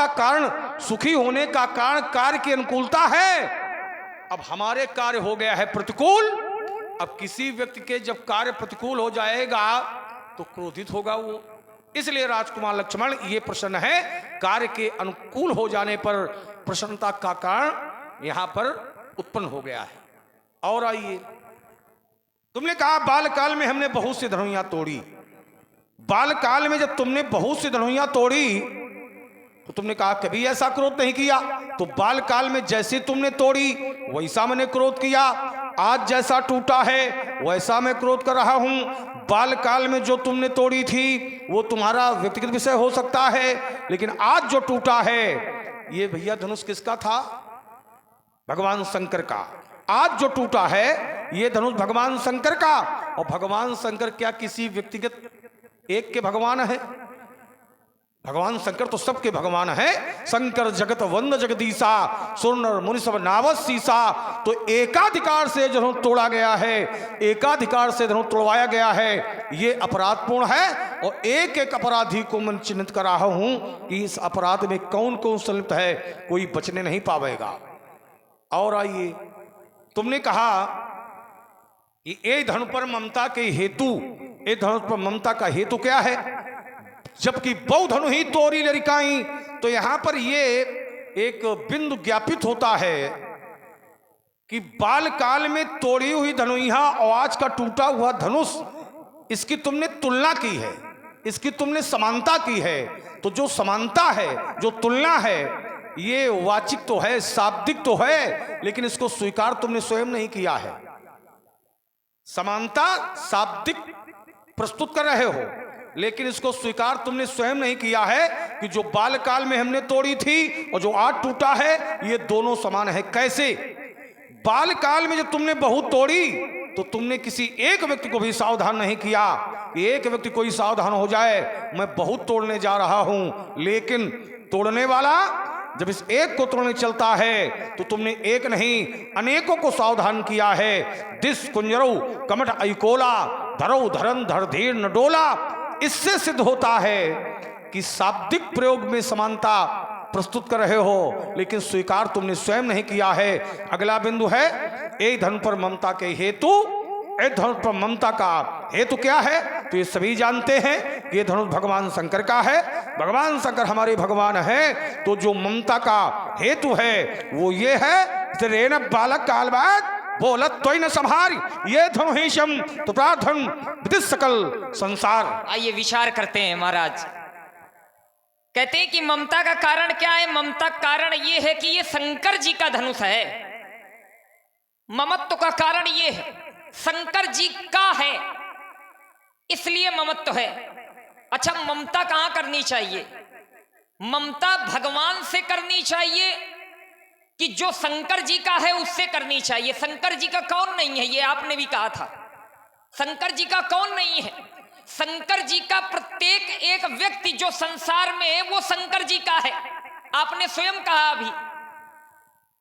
का कारण, सुखी होने का कारण कार्य की अनुकूलता है। अब हमारे कार्य हो गया है प्रतिकूल। अब किसी व्यक्ति के जब कार्य प्रतिकूल हो जाएगा तो क्रोधित होगा वो। इसलिए राजकुमार लक्ष्मण ये प्रसन्न है, कार्य के अनुकूल हो जाने पर प्रसन्नता का कारण यहां पर उत्पन्न हो गया है। और आइए, तुमने कहा बालकाल में हमने बहुत सी धनुइयां तोड़ी। बालकाल में जब तुमने बहुत सी धनुइयां तोड़ी तो तुमने कहा कभी ऐसा क्रोध नहीं किया। तो बालकाल में जैसे तुमने तोड़ी वैसा मैंने क्रोध किया। आज जैसा टूटा है वैसा मैं क्रोध कर रहा हूं। बालकाल में जो तुमने तोड़ी थी वो तुम्हारा व्यक्तिगत विषय हो सकता है, लेकिन आज जो टूटा है ये भैया धनुष किसका था? भगवान शंकर का। आज जो टूटा है ये धनुष भगवान शंकर का। और भगवान शंकर क्या किसी व्यक्तिगत एक के भगवान है? भगवान शंकर तो सबके भगवान है। शंकर जगत वंद जगदीशा, सुर नर मुनि सब नावत सीसा। तो एकाधिकार से धनुष तोड़ा गया है, एकाधिकार से धनुष तोड़वाया गया है, ये अपराधपूर्ण है। और एक एक अपराधी को मैं चिन्हित कर रहा हूं कि इस अपराध में कौन कौन संलिप्त है, कोई बचने नहीं पावेगा। और आइए, तुमने कहा कि ए धनु पर ममता के हेतु, ए धनु पर ममता का हेतु क्या है? जबकि बहु धनु ही तोरी लरिकाई। तो यहां पर ये एक बिंदु ज्ञापित होता है कि बालकाल में तोड़ी हुई धनुइया और आज का टूटा हुआ धनुष, इसकी तुमने तुलना की है, इसकी तुमने समानता की है। तो जो समानता है, जो तुलना है, ये वाचिक तो है, शाब्दिक तो है, लेकिन इसको स्वीकार तुमने स्वयं नहीं किया है। समानता शाब्दिक प्रस्तुत कर रहे हो, लेकिन इसको स्वीकार तुमने स्वयं नहीं किया है कि जो बालकाल में हमने तोड़ी थी और जो आज टूटा है ये दोनों समान है। कैसे? बालकाल में जब तुमने बहुत तोड़ी तो तुमने किसी एक व्यक्ति को भी सावधान नहीं किया। एक व्यक्ति कोई सावधान हो जाए, मैं बहुत तोड़ने जा रहा हूं, लेकिन तोड़ने वाला जब इस एक को तोड़ने चलता है तो तुमने एक नहीं अनेकों को सावधान किया है। दिस कुंजरो कमठ अकोला, धरो धरन धर धीर न डोला। इससे सिद्ध होता है कि शाब्दिक प्रयोग में समानता प्रस्तुत कर रहे हो, लेकिन स्वीकार तुमने स्वयं नहीं किया है। अगला बिंदु है एक धन पर ममता के हेतु। एक धनुष पर ममता का हेतु क्या है? तो ये सभी जानते हैं कि ये धनुष भगवान शंकर का है। भगवान शंकर हमारे भगवान है। तो जो ममता का हेतु है वो ये है, रेन बालक काल बाद बोलत तो न संहार, ये धनुषम तो प्रार्थन विदित सकल संसार। आइए विचार करते हैं महाराज। कहते हैं कि ममता का कारण क्या है? ममता का कारण ये है कि ये शंकर जी का धनुष है। ममत्व का कारण ये है शंकर जी का है, इसलिए ममत्व है। अच्छा, ममता कहां करनी चाहिए? ममता भगवान से करनी चाहिए कि जो शंकर जी का है उससे करनी चाहिए। शंकर जी का कौन नहीं है? ये आपने भी कहा था, शंकर जी का कौन नहीं है? शंकर जी का प्रत्येक एक व्यक्ति जो संसार में है वो शंकर जी का है। आपने स्वयं कहा, अभी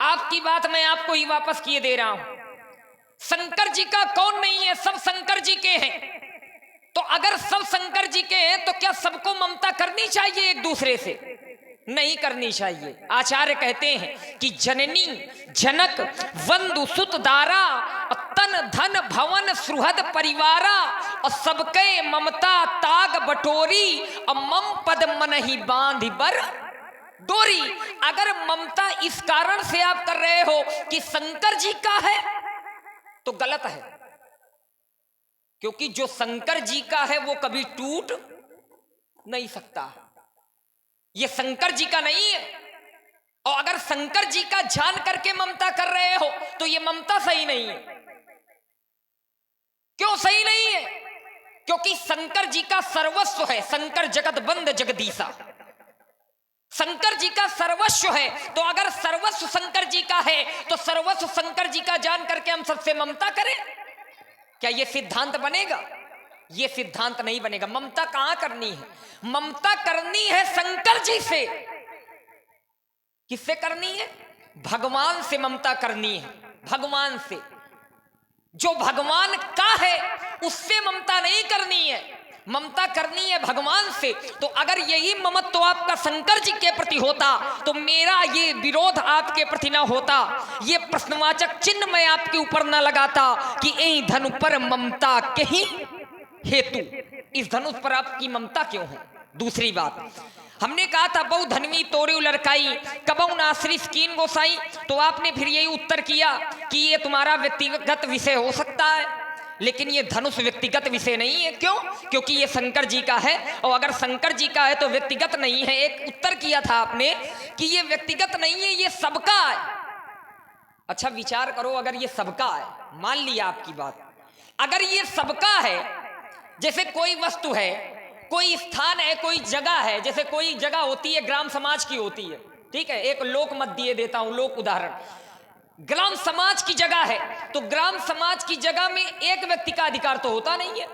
आपकी बात मैं आपको ही वापस किए दे रहा हूं। शंकर जी का कौन नहीं है? सब शंकर जी के हैं। तो अगर सब शंकर जी के हैं तो क्या सबको ममता करनी चाहिए एक दूसरे से? नहीं करनी चाहिए। आचार्य कहते हैं कि जननी जनक वंदु सुत दारा, तन धन भवन सुहृद परिवारा, और सबके ममता ताग बटोरी, और मम पद मन ही बांध बर डोरी। अगर ममता इस कारण से आप कर रहे हो कि शंकर जी का है तो गलत है, क्योंकि जो शंकर जी का है वो कभी टूट नहीं सकता। ये शंकर जी का नहीं है। और अगर शंकर जी का जान करके ममता कर रहे हो तो ये ममता सही नहीं है। क्यों सही नहीं है? क्योंकि शंकर जी का सर्वस्व है। शंकर जगत बंद जगदीशा, शंकर जी का सर्वस्व है। तो अगर सर्वस्व शंकर जी का है तो सर्वस्व शंकर जी का जान करके हम सबसे ममता करें, क्या यह सिद्धांत बनेगा? यह सिद्धांत नहीं बनेगा। ममता कहां करनी है? ममता करनी है शंकर जी से। किससे करनी है? भगवान से ममता करनी है। भगवान से, जो भगवान का है उससे ममता नहीं करनी है। ममता करनी है भगवान से, तो अगर यही ममत्व तो आपका शंकर जी के प्रति होता तो मेरा ये विरोध आपके प्रति ना होता, ये प्रश्नवाचक चिन्ह मैं आपके ऊपर ना लगाता कि यही धनु पर ममता कहीं हेतु, इस धनुष पर आपकी ममता क्यों है। दूसरी बात, हमने कहा था बहु धनवी तोरे लड़काई कबऊ नाश्रित कीन गोसाई, तो आपने फिर यही उत्तर किया कि ये तुम्हारा व्यक्तिगत विषय हो सकता है, लेकिन ये धनुष व्यक्तिगत विषय नहीं है। क्यों? क्योंकि ये शंकर जी का है, और अगर शंकर जी का है तो व्यक्तिगत नहीं है। एक उत्तर किया था आपने कि ये व्यक्तिगत नहीं है, ये सबका है। अच्छा विचार करो, अगर ये सबका है, मान लिया आपकी बात, अगर ये सबका है, जैसे कोई वस्तु है, कोई स्थान है, कोई जगह है, जैसे कोई जगह होती है ग्राम समाज की होती है, ठीक है, एक लोक मत दिए देता हूं, लोक उदाहरण, ग्राम समाज की जगह है, तो ग्राम समाज की जगह में एक व्यक्ति का अधिकार तो होता नहीं है,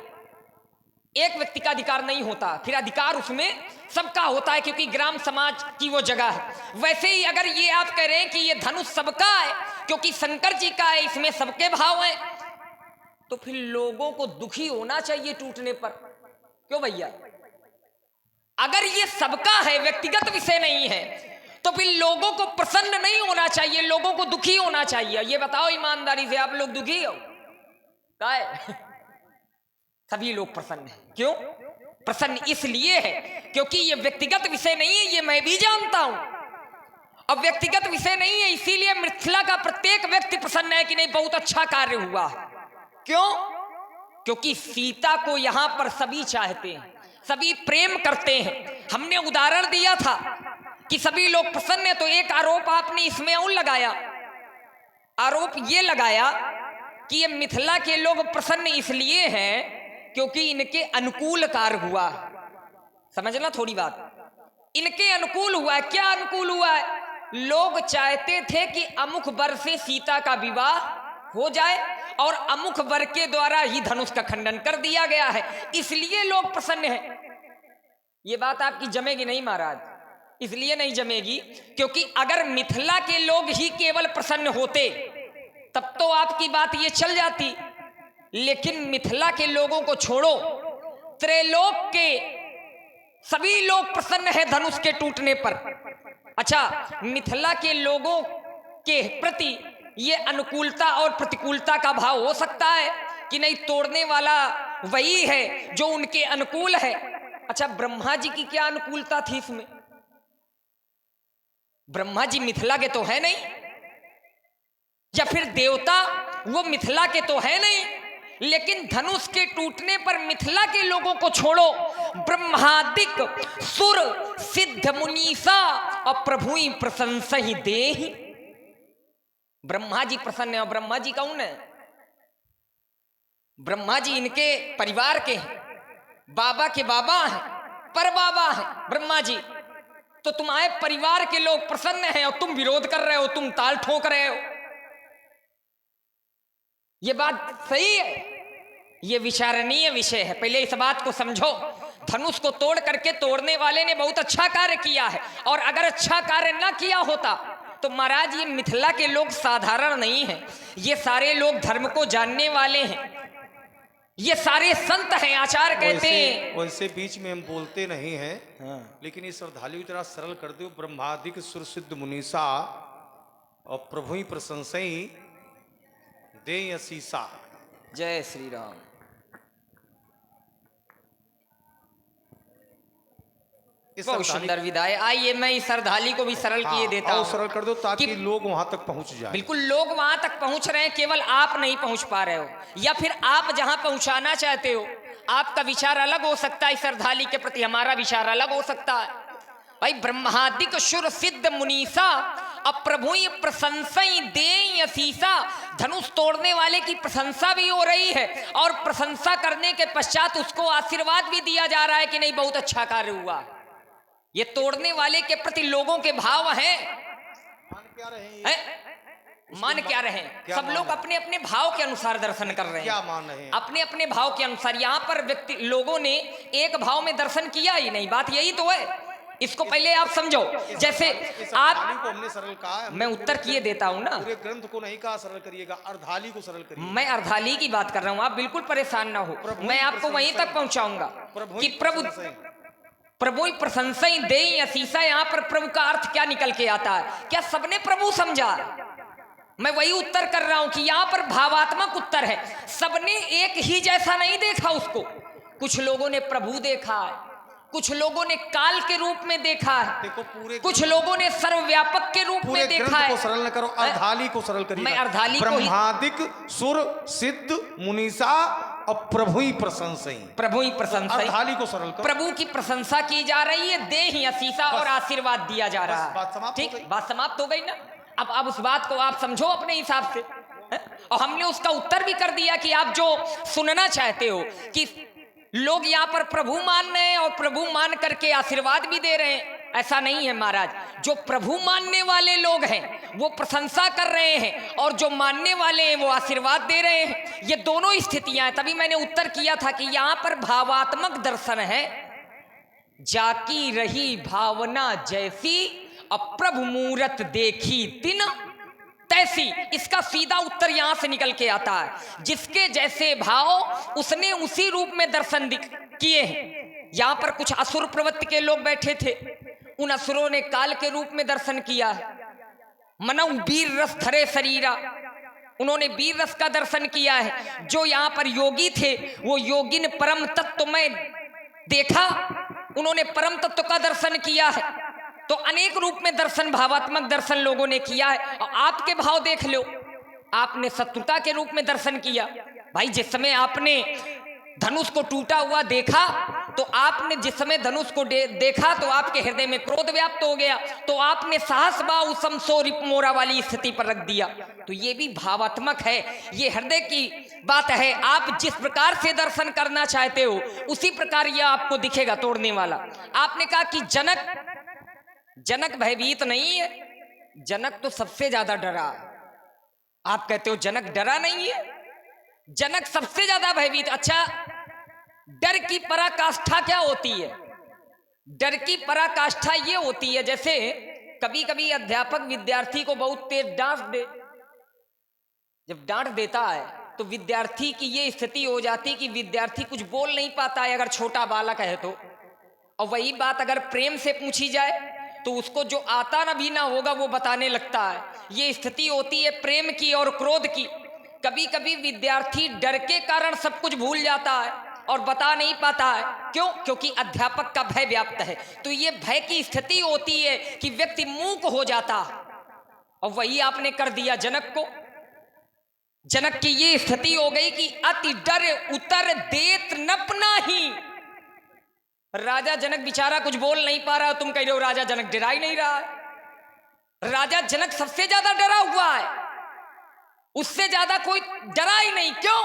एक व्यक्ति का अधिकार नहीं होता, फिर अधिकार उसमें सबका होता है, क्योंकि ग्राम समाज की वो जगह है। वैसे ही अगर ये आप कह रहे हैं कि ये धनुष सबका है क्योंकि शंकर जी का है, इसमें सबके भाव हैं, तो फिर लोगों को दुखी होना चाहिए टूटने पर, क्यों भैया? अगर ये सबका है, व्यक्तिगत विषय नहीं है, तो फिर लोगों को प्रसन्न नहीं होना चाहिए, लोगों को दुखी होना चाहिए। ये बताओ ईमानदारी से, आप लोग दुखी हो? सभी लोग प्रसन्न हैं। क्यों प्रसन्न? इसलिए है क्योंकि ये व्यक्तिगत विषय नहीं है, ये मैं भी जानता हूं। अब व्यक्तिगत विषय नहीं है, इसीलिए मिथिला का प्रत्येक व्यक्ति प्रसन्न है कि नहीं बहुत अच्छा कार्य हुआ। क्यों? क्योंकि सीता को यहां पर सभी चाहते हैं, सभी प्रेम करते हैं। हमने उदाहरण दिया था कि सभी लोग प्रसन्न है, तो एक आरोप आपने इसमें और लगाया, आरोप ये लगाया कि ये मिथिला के लोग प्रसन्न इसलिए हैं क्योंकि इनके अनुकूल कार्य हुआ। समझना थोड़ी बात, इनके अनुकूल हुआ है। क्या अनुकूल हुआ है? लोग चाहते थे कि अमुक वर से सीता का विवाह हो जाए, और अमुक वर के द्वारा ही धनुष का खंडन कर दिया गया है, इसलिए लोग प्रसन्न हैं। ये बात आपकी जमेगी नहीं महाराज, इसलिए नहीं जमेगी क्योंकि अगर मिथिला के लोग ही केवल प्रसन्न होते तब तो आपकी बात ये चल जाती, लेकिन मिथिला के लोगों को छोड़ो, त्रैलोक के सभी लोग प्रसन्न है धनुष के टूटने पर। अच्छा, मिथिला के लोगों के प्रति ये अनुकूलता और प्रतिकूलता का भाव हो सकता है कि नहीं? तोड़ने वाला वही है जो उनके अनुकूल है। अच्छा, ब्रह्मा जी की क्या अनुकूलता थी इसमें? ब्रह्मा जी मिथिला के तो है नहीं, या फिर देवता वो मिथिला के तो है नहीं, लेकिन धनुष के टूटने पर मिथिला के लोगों को छोड़ो, ब्रह्मादिक सुर सिद्ध मुनीसा और प्रभु प्रशंसा ही देहि। ब्रह्मा जी प्रसन्न है, और ब्रह्मा जी कौन है? ब्रह्मा जी इनके परिवार के हैं, बाबा के बाबा हैं, पर बाबा हैं ब्रह्मा जी। तो तुम्हारे परिवार के लोग प्रसन्न हैं और तुम विरोध कर रहे हो, तुम ताल ठोक रहे हो। ये बात सही है, ये विचारणीय विषय है। पहले इस बात को समझो, धनुष को तोड़ करके तोड़ने वाले ने बहुत अच्छा कार्य किया है, और अगर अच्छा कार्य ना किया होता तो महाराज ये मिथिला के लोग साधारण नहीं हैं, ये सारे लोग धर्म को जानने वाले हैं, ये सारे संत हैं, आचार्य कहते हैं। वैसे बीच में हम बोलते नहीं हैं, लेकिन ये श्रद्धालु इतना सरल कर दो, ब्रह्मादिक सुर सिद्ध मुनीसा और प्रभु ही प्रशंसई दे असीसा। जय श्री राम। बहुत सुंदर विदाई। आइए मैं इस श्रद्धाली को भी सरल किए देता हूँ। सरल कर दो ताकि लोग वहां तक पहुंच जाए। बिल्कुल, लोग वहां तक पहुंच रहे हैं, केवल आप नहीं पहुंच पा रहे हो, या फिर आप जहां पहुंचाना चाहते हो आपका विचार अलग हो सकता है, श्रद्धाली के प्रति हमारा विचार अलग हो सकता है। भाई, ब्रह्मादिक शुर सिद्ध मुनीसा अप्रभु प्रशंसा दे असीसा, धनुष तोड़ने वाले की प्रशंसा भी हो रही है, और प्रशंसा करने के पश्चात उसको आशीर्वाद भी दिया जा रहा है कि नहीं बहुत अच्छा कार्य हुआ। ये तोड़ने वाले के प्रति लोगों के भाव हैं। मान क्या रहे हैं? सब लोग अपने अपने भाव के अनुसार दर्शन कर रहे हैं। क्या मान रहे हैं? अपने अपने भाव के अनुसार। यहाँ पर व्यक्ति लोगों ने एक भाव में दर्शन किया ही नहीं, बात यही तो है। इसको पहले आप समझो। जैसे इस आप, अर्धाली को हमने सरल कहा है, मैं उत्तर किए देता हूं ना, पूरे ग्रंथ को नहीं कहा सरल करिएगा, अर्धाली को सरल करिए। मैं अर्धाली की बात कर रहा हूं, आप बिल्कुल परेशान ना हो, प्रभु मैं आपको वहीं तक पहुंचाऊंगा कि प्रभु ही प्रशंसा ही दे असीसा। यहाँ पर प्रभु का अर्थ क्या निकल के आता है? क्या सबने प्रभु समझा? मैं वही उत्तर कर रहा हूं कि यहाँ पर भावात्मक उत्तर है। सबने एक ही जैसा नहीं देखा उसको। कुछ लोगों ने प्रभु देखा है, कुछ लोगों ने काल के रूप में देखा है, देखो पूरे कुछ लोगों ने सर्वव्यापक के रूप में देखा है। को सरल न करो, अर्धाली को सरल करिए। मैं अर्धाली को ही, ब्रह्मादिक सुर सिद्ध मुनीसा और प्रभु ही प्रशंसा, प्रभु ही प्रशंसा, अर्धाली को सरल करो। प्रभु की प्रशंसा की जा रही है, दे ही असीसा और आशीर्वाद दिया जा रहा है। ठीक, बात समाप्त हो गई ना। अब उस बात को आप समझो अपने हिसाब से, और हमने उसका उत्तर भी कर दिया कि आप जो सुनना चाहते हो कि लोग यहाँ पर प्रभु मान रहे हैं और प्रभु मान करके आशीर्वाद भी दे रहे हैं, ऐसा नहीं है महाराज। जो प्रभु मानने वाले लोग हैं वो प्रशंसा कर रहे हैं, और जो मानने वाले हैं वो आशीर्वाद दे रहे हैं। ये दोनों स्थितियां हैं। तभी मैंने उत्तर किया था कि यहाँ पर भावात्मक दर्शन है। जाकी रही भावना जैसी, अप्रभु मूरत देखी दिन तैसी। इसका सीधा उत्तर यहां से निकल के आता है। जिसके जैसे भाव उसने उसी रूप में दर्शन किए हैं। यहां पर कुछ असुर प्रवृत्ति के लोग बैठे थे, उन असुरों ने काल के रूप में दर्शन किया है। मनौ वीर रस धरे शरीरा, उन्होंने वीर रस का दर्शन किया है। जो यहाँ पर योगी थे वो योगिन परम तत्व में देखा, उन्होंने परम तत्व का दर्शन किया है। तो अनेक रूप में दर्शन, भावात्मक दर्शन लोगों ने किया है। और आपके भाव देख लो, आपने शत्रुता के रूप में दर्शन किया। भाई जिस समय आपने धनुष को टूटा हुआ देखा, तो आपने जिस समय धनुष को देखा तो आपके हृदय में क्रोध व्याप्त हो गया, तो आपने साहस बाहु समसो रिप मोरा वाली स्थिति पर रख दिया। तो ये भी भावात्मक है, ये हृदय की बात है। आप जिस प्रकार से दर्शन करना चाहते हो उसी प्रकार यह आपको दिखेगा तोड़ने वाला। आपने कहा कि जनक भयभीत नहीं है, जनक तो सबसे ज्यादा डरा है। आप कहते हो जनक डरा नहीं है, जनक सबसे ज्यादा भयभीत। अच्छा, डर की पराकाष्ठा क्या होती है? डर की पराकाष्ठा ये होती है, जैसे कभी कभी अध्यापक विद्यार्थी को बहुत तेज डांट दे। जब डांट देता है तो विद्यार्थी की ये स्थिति हो जाती है कि विद्यार्थी कुछ बोल नहीं पाता है, अगर छोटा बालक है तो। और वही बात अगर प्रेम से पूछी जाए तो उसको जो आता ना भी ना होगा वो बताने लगता है। ये स्थिति होती है प्रेम की और क्रोध की। कभी कभी विद्यार्थी डर के कारण सब कुछ भूल जाता है और बता नहीं पाता है। क्यों? क्योंकि अध्यापक का भय व्याप्त है। तो ये भय की स्थिति होती है कि व्यक्ति मूक हो जाता, और वही आपने कर दिया जनक को। जनक की ये स्थिति हो गई कि अति डर उतर देत नपना ही। राजा जनक बेचारा कुछ बोल नहीं पा रहा, तुम कह रहे हो राजा जनक डरा ही नहीं रहा है। राजा जनक सबसे ज्यादा डरा हुआ है, उससे ज्यादा कोई डरा ही नहीं। क्यों?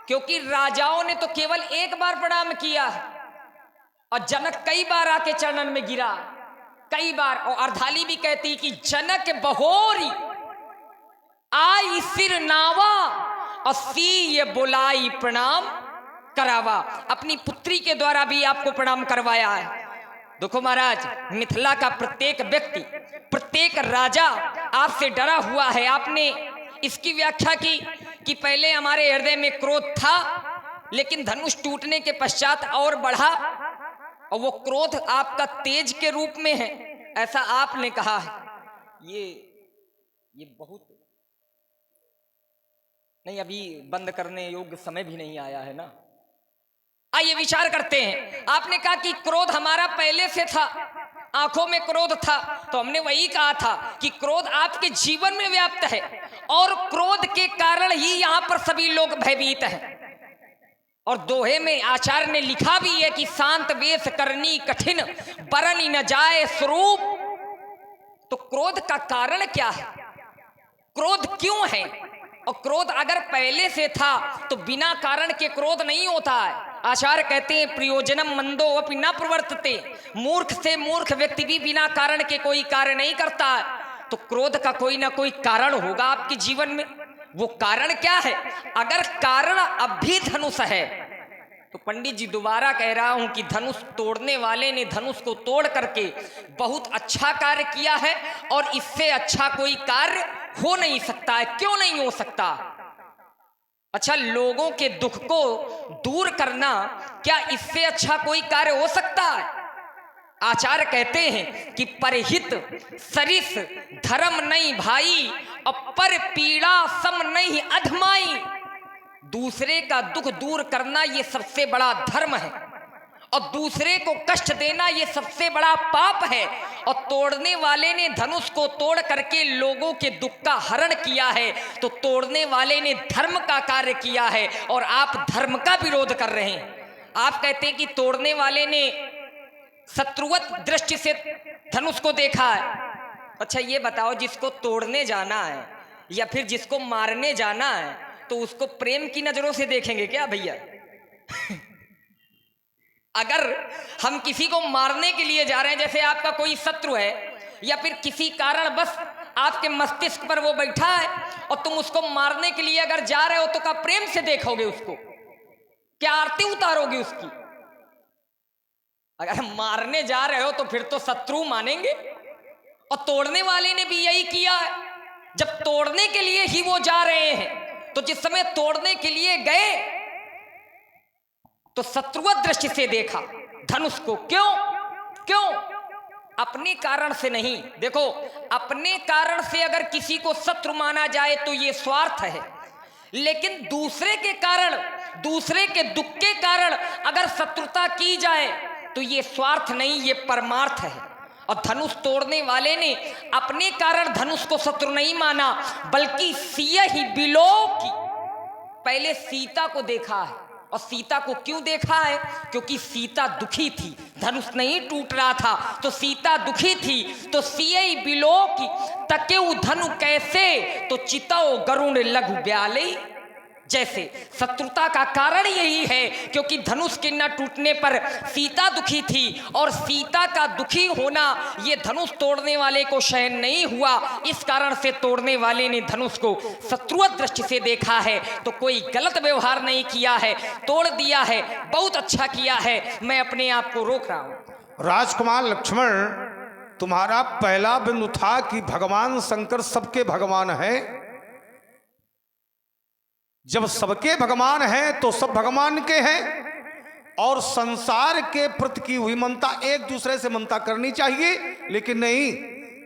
क्योंकि राजाओं ने तो केवल एक बार प्रणाम किया है, और जनक कई बार आके चरणन में गिरा, कई बार। और अर्धाली भी कहती कि जनक बहोरी आई सिर नावा, असी ये बुलाई प्रणाम करावा। अपनी पुत्री के द्वारा भी आपको प्रणाम करवाया है। देखो महाराज, मिथिला का प्रत्येक व्यक्ति, प्रत्येक राजा आपसे डरा हुआ है। आपने इसकी व्याख्या की कि पहले हमारे हृदय में क्रोध था, लेकिन धनुष टूटने के पश्चात और बढ़ा, और वो क्रोध आपका तेज के रूप में है, ऐसा आपने कहा है। ये बहुत नहीं, अभी बंद करने योग्य समय भी नहीं आया है ना। आइए विचार करते हैं। आपने कहा कि क्रोध हमारा पहले से था, आंखों में क्रोध था, तो हमने वही कहा था कि क्रोध आपके जीवन में व्याप्त है, और क्रोध के कारण ही यहां पर सभी लोग भयभीत हैं। और दोहे में आचार्य ने लिखा भी है कि शांत वेश करनी कठिन, बरन न जाए स्वरूप। तो क्रोध का कारण क्या है? क्रोध क्यों है? और क्रोध अगर पहले से था तो बिना कारण के क्रोध नहीं होता है। आचार्य कहते हैं प्रयोजनम मंदो अपि न प्रवर्तते। मूर्ख से मूर्ख व्यक्ति भी बिना कारण के कोई कार्य नहीं करता है। तो क्रोध का कोई ना कोई कारण होगा आपके जीवन में। वो कारण क्या है? अगर कारण अब भी धनुष है तो पंडित जी दोबारा कह रहा हूं कि धनुष तोड़ने वाले ने धनुष को तोड़ करके बहुत अच्छा कार्य किया है और इससे अच्छा कोई कार्य हो नहीं सकता है। क्यों नहीं हो सकता? अच्छा, लोगों के दुख को दूर करना, क्या इससे अच्छा कोई कार्य हो सकता है? आचार्य कहते हैं कि परहित सरिस धर्म नहीं भाई, और पर पीड़ा सम नहीं अधमाई। दूसरे का दुख दूर करना ये सबसे बड़ा धर्म है, और दूसरे को कष्ट देना ये सबसे बड़ा पाप है। और तोड़ने वाले ने धनुष को तोड़ करके लोगों के दुख का हरण किया है, तो तोड़ने वाले ने धर्म का कार्य किया है और आप धर्म का विरोध कर रहे हैं। आप कहते हैं कि तोड़ने वाले ने शत्रुवत दृष्टि से धनुष को देखा है। अच्छा ये बताओ, जिसको तोड़ने जाना है या फिर जिसको मारने जाना है, तो उसको प्रेम की नजरों से देखेंगे क्या भैया? अगर हम किसी को मारने के लिए जा रहे हैं, जैसे आपका कोई शत्रु है या फिर किसी कारण बस आपके मस्तिष्क पर वो बैठा है और तुम उसको मारने के लिए अगर जा रहे हो, तो क्या प्रेम से देखोगे उसको? क्या आरती उतारोगे उसकी? अगर मारने जा रहे हो तो फिर तो शत्रु मानेंगे। और तोड़ने वाले ने भी यही किया है। जब तोड़ने के लिए ही वो जा रहे हैं, तो जिस समय तोड़ने के लिए गए तो शत्रुवत दृष्टि से देखा धनुष को। क्यों? क्यों? अपने कारण से नहीं। देखो, अपने कारण से अगर किसी को शत्रु माना जाए तो ये स्वार्थ है, लेकिन दूसरे के कारण, दूसरे के दुख के कारण अगर शत्रुता की जाए तो ये स्वार्थ नहीं, ये परमार्थ है। और धनुष तोड़ने वाले ने अपने कारण धनुष को शत्रु नहीं माना, बल्कि सिया ही बिलो की पहले सीता को देखा है। और सीता को क्यों देखा है? क्योंकि सीता दुखी थी, धनुष नहीं टूट रहा था, तो सीता दुखी थी। तो सियई बिलो की तकेउ धनु कैसे, तो चिताओ गरुण लघु ब्याले। जैसे शत्रुता का कारण यही है क्योंकि धनुष के न टूटने पर सीता दुखी थी, और सीता का दुखी होना ये धनुष तोड़ने वाले को सहन नहीं हुआ। इस कारण से तोड़ने वाले ने धनुष को शत्रुवत दृष्टि से देखा है। तो कोई गलत व्यवहार नहीं किया है, तोड़ दिया है, बहुत अच्छा किया है। मैं अपने आप को रोक रहा हूं। राजकुमार लक्ष्मण, तुम्हारा पहला बिंदु था कि भगवान शंकर सबके भगवान हैं। जब सबके भगवान हैं तो सब भगवान के हैं, और संसार के प्रति की हुई ममता, एक दूसरे से ममता करनी चाहिए। लेकिन नहीं,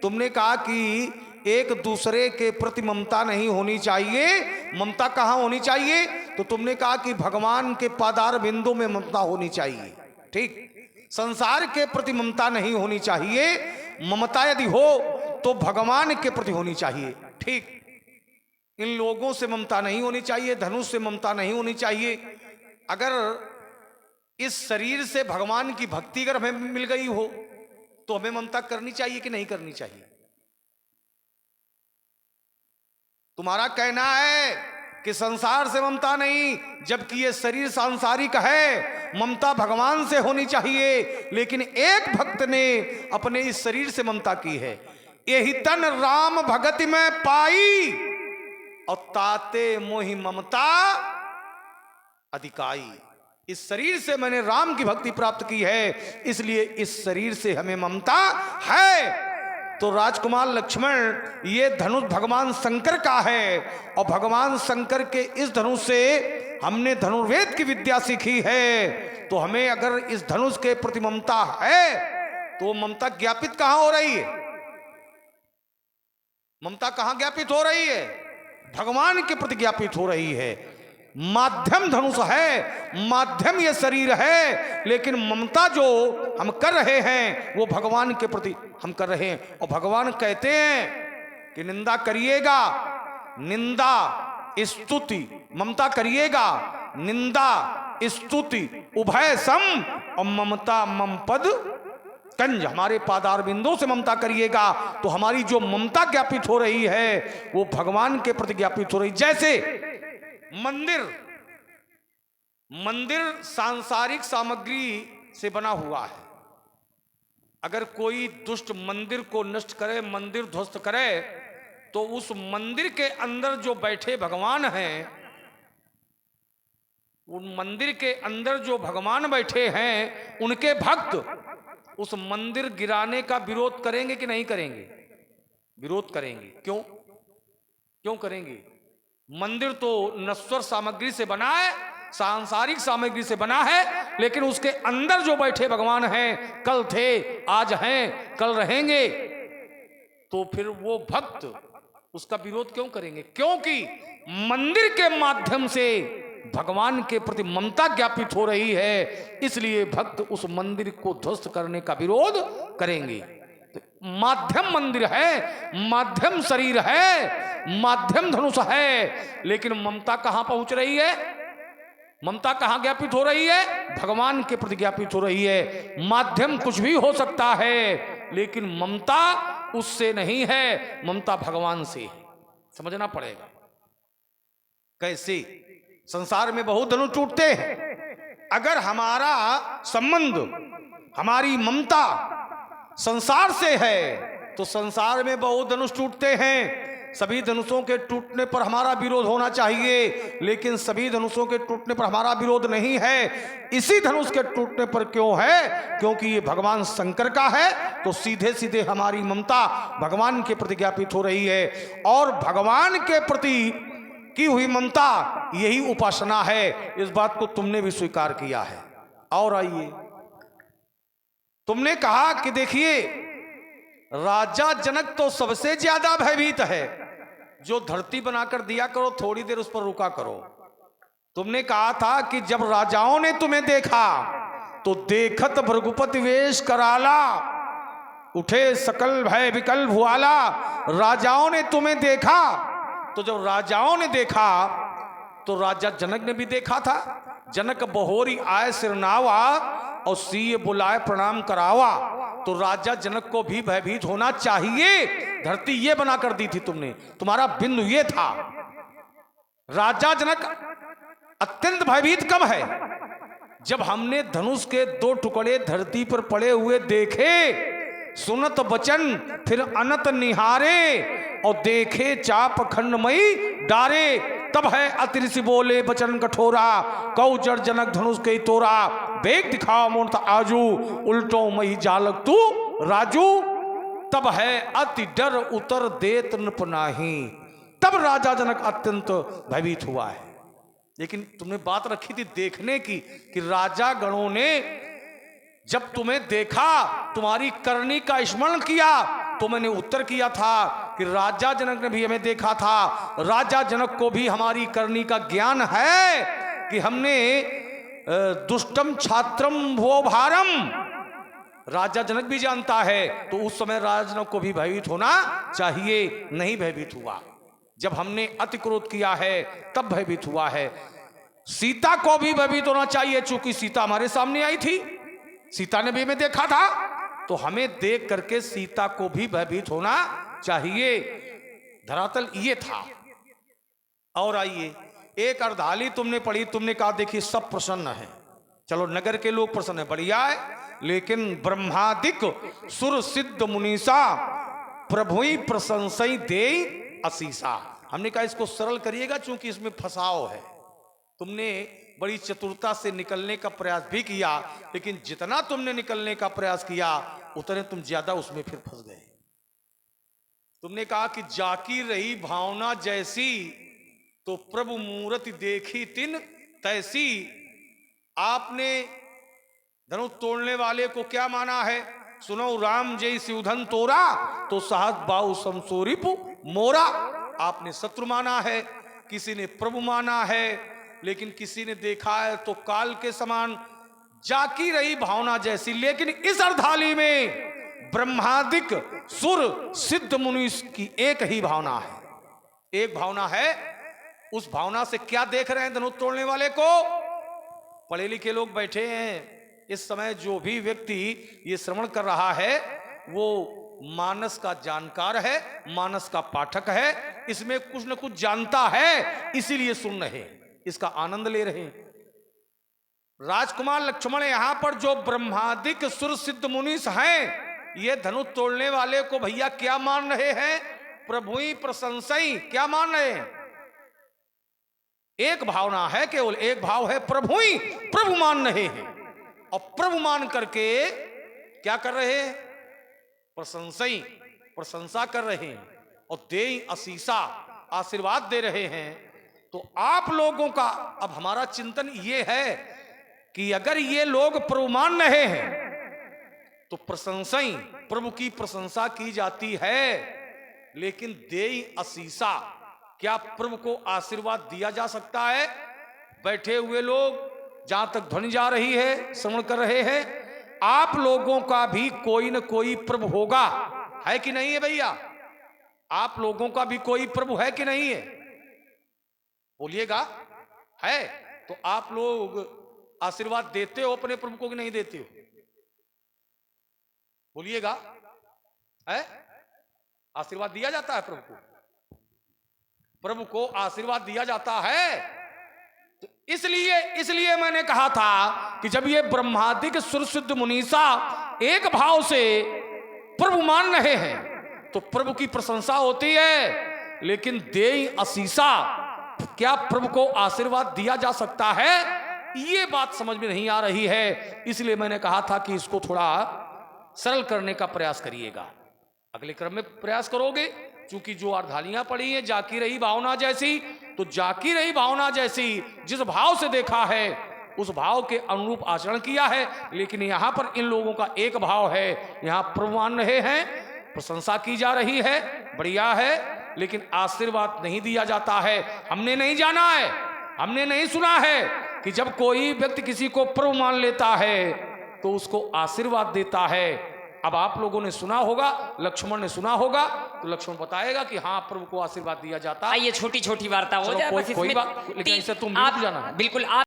तुमने कहा कि एक दूसरे के प्रति ममता नहीं होनी चाहिए। ममता कहाँ होनी चाहिए? तो तुमने कहा कि भगवान के पादार बिंदु में ममता होनी चाहिए। ठीक, संसार के प्रति ममता नहीं होनी चाहिए। ममता यदि हो तो भगवान के प्रति होनी चाहिए। ठीक, इन लोगों से ममता नहीं होनी चाहिए, धनुष से ममता नहीं होनी चाहिए। अगर इस शरीर से भगवान की भक्ति अगर हमें मिल गई हो तो हमें ममता करनी चाहिए कि नहीं करनी चाहिए? तुम्हारा कहना है कि संसार से ममता नहीं, जबकि ये शरीर सांसारिक है, ममता भगवान से होनी चाहिए। लेकिन एक भक्त ने अपने इस शरीर से ममता की है। यही तन राम भगति में पाई, और ताते मोहि ममता अधिकाई। इस शरीर से मैंने राम की भक्ति प्राप्त की है, इसलिए इस शरीर से हमें ममता है। तो राजकुमार लक्ष्मण, ये धनुष भगवान शंकर का है, और भगवान शंकर के इस धनुष से हमने धनुर्वेद की विद्या सीखी है। तो हमें अगर इस धनुष के प्रति ममता है तो ममता ज्ञापित कहां हो रही है? ममता कहां ज्ञापित हो रही है? भगवान के प्रति ज्ञापित हो रही है। माध्यम धनुष है, माध्यम ये शरीर है, लेकिन ममता जो हम कर रहे हैं वो भगवान के प्रति हम कर रहे हैं। और भगवान कहते हैं कि निंदा करिएगा, निंदा स्तुति, ममता करिएगा, निंदा स्तुति उभय सम, और ममता मम पद कंज, हमारे पादार बिंदु से ममता करिएगा। तो हमारी जो ममता ज्ञापित हो रही है वो भगवान के प्रति ज्ञापित हो रही। जैसे मंदिर सांसारिक सामग्री से बना हुआ है। अगर कोई दुष्ट मंदिर को नष्ट करे, मंदिर ध्वस्त करे, तो उस मंदिर के अंदर जो बैठे भगवान हैं उन मंदिर के अंदर जो भगवान बैठे हैं उनके भक्त उस मंदिर गिराने का विरोध करेंगे कि नहीं करेंगे? विरोध करेंगे। क्यों? क्यों करेंगे? मंदिर तो नश्वर सामग्री से बना है, सांसारिक सामग्री से बना है, लेकिन उसके अंदर जो बैठे भगवान हैं, कल थे, आज हैं, कल रहेंगे, तो फिर वो भक्त उसका विरोध क्यों करेंगे? क्योंकि मंदिर के माध्यम से भगवान के प्रति ममता ज्ञापित हो रही है, इसलिए भक्त उस मंदिर को ध्वस्त करने का विरोध करेंगे। तो माध्यम मंदिर है, माध्यम शरीर है, माध्यम धनुष है, लेकिन ममता कहां पहुंच रही है? ममता कहां ज्ञापित हो रही है? भगवान के प्रति ज्ञापित हो रही है। माध्यम कुछ भी हो सकता है, लेकिन ममता उससे नहीं है, ममता भगवान से है। समझना पड़ेगा। कैसे? संसार में बहुत धनुष टूटते हैं। अगर हमारा संबंध, हमारी ममता संसार से है तो संसार में बहुत धनुष टूटते हैं। सभी धनुषों के टूटने पर हमारा विरोध होना चाहिए, लेकिन सभी धनुषों के टूटने पर हमारा विरोध नहीं है। इसी धनुष के टूटने पर क्यों है? क्योंकि ये भगवान शंकर का है, तो सीधे सीधे हमारी ममता भगवान के प्रति ज्ञापित हो रही है, और भगवान के प्रति की हुई ममता यही उपासना है। इस बात को तुमने भी स्वीकार किया है। और आइए, तुमने कहा कि देखिए राजा जनक तो सबसे ज्यादा भयभीत है, जो धरती बनाकर दिया करो थोड़ी देर उस पर रुका करो। तुमने कहा था कि जब राजाओं ने तुम्हें देखा तो देखत भृगुपति वेश कराला, उठे सकल भय विकल भुआला। राजाओं ने तुम्हें देखा, तो जब राजाओं ने देखा तो राजा जनक ने भी देखा था। जनक बहोरी आए सिरनावा और सीए बुलाए प्रणाम करावा। तो राजा जनक को भी भयभीत होना चाहिए। धरती ये बना कर दी थी तुमने, तुम्हारा बिंदु ये था। राजा जनक अत्यंत भयभीत कब है? जब हमने धनुष के 2 टुकड़े धरती पर पड़े हुए देखे, सुनत बचन फिर अनत निहारे, और देखे चाप खंडमयी डारे। तब है अतिरिसी बोले बचन कठोरा, कौ जड़ जनक धनुष के तोरा। बेग दिखाओ मूर्त आजू, उल्टो मई जालक तू राजू। तब है अति डर उतर देत नृप नाही। तब राजा जनक अत्यंत भयभीत हुआ है। लेकिन तुमने बात रखी थी देखने की, कि राजा गणों ने जब तुम्हें देखा, तुम्हारी करनी का स्मरण किया, तो मैंने उत्तर किया था कि राजा जनक ने भी हमें देखा था। राजा जनक को भी हमारी करनी का ज्ञान है कि हमने दुष्टम छात्रम भो भारम, राजा जनक भी जानता है। तो उस समय राजा जनक को भी भयभीत होना चाहिए, नहीं भयभीत हुआ। जब हमने अति क्रोध किया है तब भयभीत हुआ है। सीता को भी भयभीत होना चाहिए, चूंकि सीता हमारे सामने आई थी, सीता ने भी हमें देखा था, तो हमें देख करके सीता को भी भयभीत होना चाहिए। धरातल ये था। और आइए, एक अर्धाली तुमने पढ़ी, तुमने कहा देखिए सब प्रसन्न है, चलो नगर के लोग प्रसन्न है, बढ़िया है, लेकिन ब्रह्मादिक सुर सिद्ध मुनीसा प्रभुई प्रशंसई दे असीसा। हमने कहा इसको सरल करिएगा, चूंकि इसमें फंसाव है। तुमने बड़ी चतुरता से निकलने का प्रयास भी किया, लेकिन जितना तुमने निकलने का प्रयास किया उतने तुम ज्यादा उसमें फिर फंस गए। तुमने कहा कि जाकी रही भावना जैसी, तो प्रभु मूर्ति देखी तिन तैसी। आपने धनुष तोड़ने वाले को क्या माना है? सुनो राम जय शिवधन तोरा, तो सहत बाहु समसोरिप मोरा। आपने शत्रु माना है, किसी ने प्रभु माना है, लेकिन किसी ने देखा है तो काल के समान। जाकी रही भावना जैसी, लेकिन इस अर्धाली में ब्रह्मादिक सुर सिद्ध मुनि की एक ही भावना है, एक भावना है। उस भावना से क्या देख रहे हैं धनुष तोड़ने वाले को? पढ़े लिखे लोग बैठे हैं इस समय, जो भी व्यक्ति ये श्रवण कर रहा है वो मानस का जानकार है, मानस का पाठक है, इसमें कुछ न कुछ जानता है, इसीलिए सुन रहे हैं, इसका आनंद ले रहे हैं। राजकुमार लक्ष्मण यहां पर जो ब्रह्मादिक सुर सिद्ध मुनीस हैं, ये धनुष तोड़ने वाले को भैया क्या मान रहे हैं? प्रभुई प्रशंसई। क्या मान रहे हैं? एक भावना है, केवल एक भाव है, प्रभु ही प्रभु मान रहे हैं। और प्रभु मान करके क्या कर रहे हैं? प्रशंसा कर रहे हैं और देई असीसा, आशीर्वाद दे रहे हैं। तो आप लोगों का अब हमारा चिंतन ये है कि अगर ये लोग प्रभु मान रहे हैं तो प्रभु की प्रशंसा की जाती है, लेकिन देई असीसा, क्या प्रभु को आशीर्वाद दिया जा सकता है? बैठे हुए लोग जहां तक ध्वनि जा रही है, श्रवण कर रहे हैं, आप लोगों का भी कोई न कोई प्रभु होगा, है कि नहीं है भैया? आप लोगों का भी कोई प्रभु है कि नहीं है? बोलिएगा, है? तो आप लोग आशीर्वाद देते हो अपने प्रभु को कि नहीं देते हो? बोलिएगा, है? आशीर्वाद दिया जाता है प्रभु को? प्रभु को आशीर्वाद दिया जाता है। तो इसलिए मैंने कहा था कि जब ये ब्रह्मादिक सुरसिद्ध मुनीसा एक भाव से प्रभु मान रहे हैं तो प्रभु की प्रशंसा होती है, लेकिन देई असीसा, क्या प्रभु को आशीर्वाद दिया जा सकता है? ये बात समझ में नहीं आ रही है। इसलिए मैंने कहा था कि इसको थोड़ा सरल करने का प्रयास करिएगा। अगले क्रम में प्रयास करोगे, क्योंकि जो अर्धालियां पड़ी हैं जाकी रही भावना जैसी, तो जाकी रही भावना जैसी जिस भाव से देखा है उस भाव के अनुरूप आचरण किया है। लेकिन यहां पर इन लोगों का एक भाव है, यहां प्रभु मान रहे हैं, प्रशंसा की जा रही है, बढ़िया है, लेकिन आशीर्वाद नहीं दिया जाता है। हमने नहीं जाना है, हमने नहीं सुना है कि जब कोई व्यक्ति किसी को प्रभु मान लेता है तो उसको आशीर्वाद देता है। अब आप लोगों ने सुना होगा, लक्ष्मण ने सुना होगा, तो लक्ष्मण बताएगा कि हाँ प्रभु को आशीर्वाद दिया जाता है। ये छोटी छोटी वार्ता हो जाए, कोई बात, लेकिन इससे तुम बिल्कुल जाना है। बिल्कुल आप